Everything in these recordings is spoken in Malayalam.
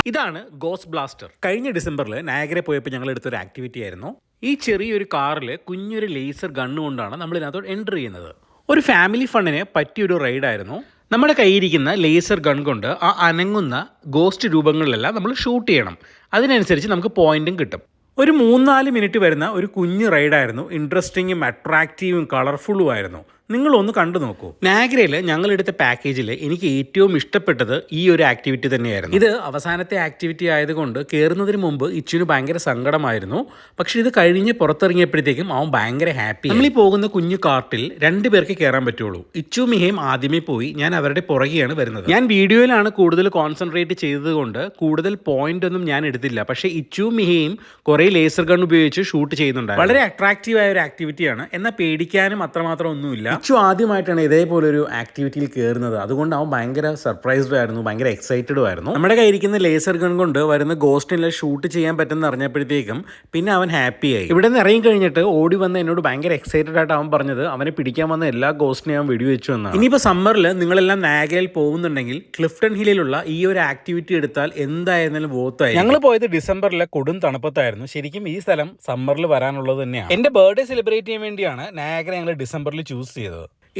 ഇതാണ് ഗോസ്റ്റ് ബ്ലാസ്റ്റർ. കഴിഞ്ഞ ഡിസംബറിൽ നയാഗ്ര പോയപ്പോൾ ഞങ്ങൾ എടുത്തൊരു ആക്ടിവിറ്റി ആയിരുന്നു. ഈ ചെറിയൊരു കാറിൽ കുഞ്ഞൊരു ലേസർ ഗണ്ണ് കൊണ്ടാണ് നമ്മൾ ഇതിനകത്തോട്ട് എൻ്റർ ചെയ്യുന്നത്. ഒരു ഫാമിലി ഫണ്ടിന് പറ്റിയൊരു റൈഡായിരുന്നു. നമ്മുടെ കയ്യിരിക്കുന്ന ലേസർ ഗൺ കൊണ്ട് ആ അനങ്ങുന്ന ഗോസ്റ്റ് രൂപങ്ങളിലെല്ലാം നമ്മൾ ഷൂട്ട് ചെയ്യണം. അതിനനുസരിച്ച് നമുക്ക് പോയിന്റും കിട്ടും. ഒരു 3-4 മിനിറ്റ് വരുന്ന ഒരു കുഞ്ഞു റൈഡായിരുന്നു. ഇൻട്രസ്റ്റിങ്ങും അട്രാക്റ്റീവും കളർഫുള്ളും ആയിരുന്നു. നിങ്ങളൊന്ന് കണ്ടു നോക്കൂ. നാഗ്രയിൽ ഞങ്ങളെടുത്ത പാക്കേജിൽ എനിക്ക് ഏറ്റവും ഇഷ്ടപ്പെട്ടത് ഈ ഒരു ആക്ടിവിറ്റി തന്നെയായിരുന്നു. ഇത് അവസാനത്തെ ആക്ടിവിറ്റി ആയതുകൊണ്ട് കയറുന്നതിന് മുമ്പ് ഇച്ചുവിന് ഭയങ്കര സങ്കടമായിരുന്നു. പക്ഷെ ഇത് കഴിഞ്ഞ് പുറത്തിറങ്ങിയപ്പോഴത്തേക്കും അവൻ ഭയങ്കര ഹാപ്പി. നമ്മൾ ഈ പോകുന്ന കുഞ്ഞു കാർട്ടിൽ 2 പേർക്ക് കയറാൻ പറ്റുള്ളൂ. ഇച്ചു മിഹയും ആദ്യമേ പോയി. ഞാൻ അവരുടെ പുറകെയാണ് വരുന്നത്. ഞാൻ വീഡിയോയിലാണ് കൂടുതൽ കോൺസെൻട്രേറ്റ് ചെയ്തതുകൊണ്ട് കൂടുതൽ പോയിന്റ് ഒന്നും ഞാൻ എടുത്തില്ല. പക്ഷേ ഇച്ചു മിഹയും കുറേ ലേസർ ഗൺ ഉപയോഗിച്ച് ഷൂട്ട് ചെയ്യുന്നുണ്ടായിരുന്നു. വളരെ അട്രാക്റ്റീവ് ആയ ഒരു ആക്ടിവിറ്റിയാണ്. എന്നാൽ പേടിക്കാനും അത്രമാത്രം ഒന്നുമില്ല. ഇച്ചു ആദ്യമായിട്ടാണ് ഇതേപോലെ ഒരു ആക്ടിവിറ്റിയിൽ കയറുന്നത്. അതുകൊണ്ട് അവൻ ഭയങ്കര സർപ്രൈസ്ഡ് ആയിരുന്നു, ഭയങ്കര എക്സൈറ്റഡും ആയിരുന്നു. നമ്മുടെ കയ്യിരിക്കുന്ന ലേസർ ഗൺ കൊണ്ട് വരുന്ന ഗോസ്റ്റിനെ ഷൂട്ട് ചെയ്യാൻ പറ്റുമെന്ന് അറിഞ്ഞപ്പോഴത്തേക്കും പിന്നെ അവൻ ഹാപ്പിയായി. ഇവിടെ നിന്ന് ഇറങ്ങി കഴിഞ്ഞിട്ട് ഓടി വന്ന് എന്നോട് ഭയങ്കര എക്സൈറ്റഡ് ആയിട്ട് അവൻ പറഞ്ഞത് അവനെ പിടിക്കാൻ വന്ന എല്ലാ ഗോസ്റ്റിനെയും അവൻ വെടിവെച്ചു എന്നാണ്. ഇനിയിപ്പോൾ സമ്മറിൽ നിങ്ങളെല്ലാം നാഗ്രയിൽ പോകുന്നുണ്ടെങ്കിൽ ക്ലിഫ്റ്റൺ ഹില്ലിലുള്ള ഈ ഒരു ആക്ടിവിറ്റി എടുത്താൽ എന്തായിരുന്നാലും വോത്തായി. ഞങ്ങൾ പോയത് ഡിസംബറിലെ കൊടും തണുപ്പത്തായിരുന്നു. ശരിക്കും ഈ സ്ഥലം സമ്മറിൽ വരാനുള്ളത് തന്നെയാണ്. എൻ്റെ ബർത്ത്ഡേ സെലിബ്രേറ്റ് ചെയ്യാൻ വേണ്ടിയാണ് നാഗ്ര ഞങ്ങൾ ഡിസംബറിൽ ചൂസ് ചെയ്തത്.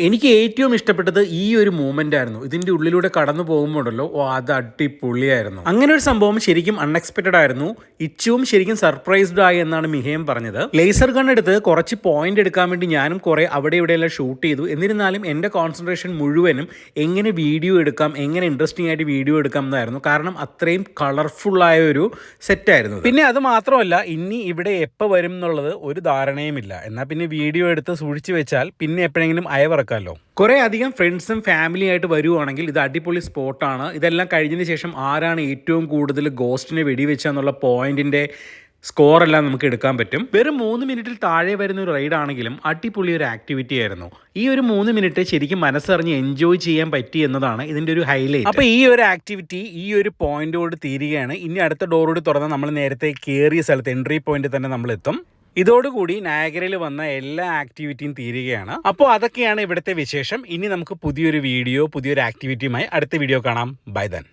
എനിക്ക് ഏറ്റവും ഇഷ്ടപ്പെട്ടത് ഈ ഒരു മൂമെന്റ് ആയിരുന്നു. ഇതിന്റെ ഉള്ളിലൂടെ കടന്നു പോകുമ്പോഴല്ലോ, അത് അടിപൊളിയായിരുന്നു. അങ്ങനെ ഒരു സംഭവം ശരിക്കും അൺഎക്സ്പെക്റ്റഡ് ആയിരുന്നു. ഇച്ചുവും ശരിക്കും സർപ്രൈസ്ഡ് ആയി എന്നാണ് മിഹയും പറഞ്ഞത്. ലേസർ ഗൺ എടുത്ത് കുറച്ച് പോയിന്റ് എടുക്കാൻ വേണ്ടി ഞാനും കുറെ അവിടെ ഇവിടെയെല്ലാം ഷൂട്ട് ചെയ്തു. എന്നിരുന്നാലും എൻ്റെ കോൺസെൻട്രേഷൻ മുഴുവനും എങ്ങനെ വീഡിയോ എടുക്കാം, എങ്ങനെ ഇൻട്രസ്റ്റിംഗ് ആയിട്ട് വീഡിയോ എടുക്കാം എന്നായിരുന്നു. കാരണം അത്രയും കളർഫുള്ളായ ഒരു സെറ്റായിരുന്നു. പിന്നെ അത് മാത്രമല്ല, ഇനി ഇവിടെ എപ്പോൾ വരും എന്നുള്ളത് ഒരു ധാരണയുമില്ല. എന്നാൽ പിന്നെ വീഡിയോ എടുത്ത് സൂക്ഷിച്ചു വെച്ചാൽ പിന്നെ എപ്പോഴെങ്കിലും അയവറക്കാമല്ലോ. കുറേ അധികം ഫ്രണ്ട്സും ഫാമിലി ആയിട്ട് വരുവാണെങ്കിൽ ഇത് അടിപൊളി സ്പോട്ടാണ്. ഇതെല്ലാം കഴിഞ്ഞതിന് ശേഷം ആരാണ് ഏറ്റവും കൂടുതൽ ഗോസ്റ്റിനെ വെടിവെച്ചെന്നുള്ള പോയിന്റിന്റെ സ്കോറെല്ലാം നമുക്ക് എടുക്കാൻ പറ്റും. വെറും 3 മിനിറ്റിൽ താഴെ വരുന്ന ഒരു റൈഡാണെങ്കിലും അടിപൊളി ഒരു ആക്ടിവിറ്റി ആയിരുന്നു. ഈ ഒരു 3 മിനിറ്റ് ശരിക്കും മനസ്സറിഞ്ഞ് എൻജോയ് ചെയ്യാൻ പറ്റി എന്നതാണ് ഇതിൻ്റെ ഒരു ഹൈലൈറ്റ്. അപ്പോൾ ഈ ഒരു ആക്ടിവിറ്റി ഈ ഒരു പോയിന്റോട് തീരുകയാണ്. ഇനി അടുത്ത ഡോറോട് തുറന്നാൽ നമ്മൾ നേരത്തെ കയറിയ സ്ഥലത്ത് എൻട്രി പോയിന്റിൽ തന്നെ നമ്മൾ എത്തും. ഇതോടുകൂടി നാഗ്രയിൽ വന്ന എല്ലാ ആക്ടിവിറ്റിയും തീരുകയാണ്. അപ്പോൾ അതൊക്കെയാണ് ഇവിടുത്തെ വിശേഷം. ഇനി നമുക്ക് പുതിയൊരു വീഡിയോ, പുതിയൊരു ആക്ടിവിറ്റിയുമായി അടുത്ത വീഡിയോ കാണാം. Bye then.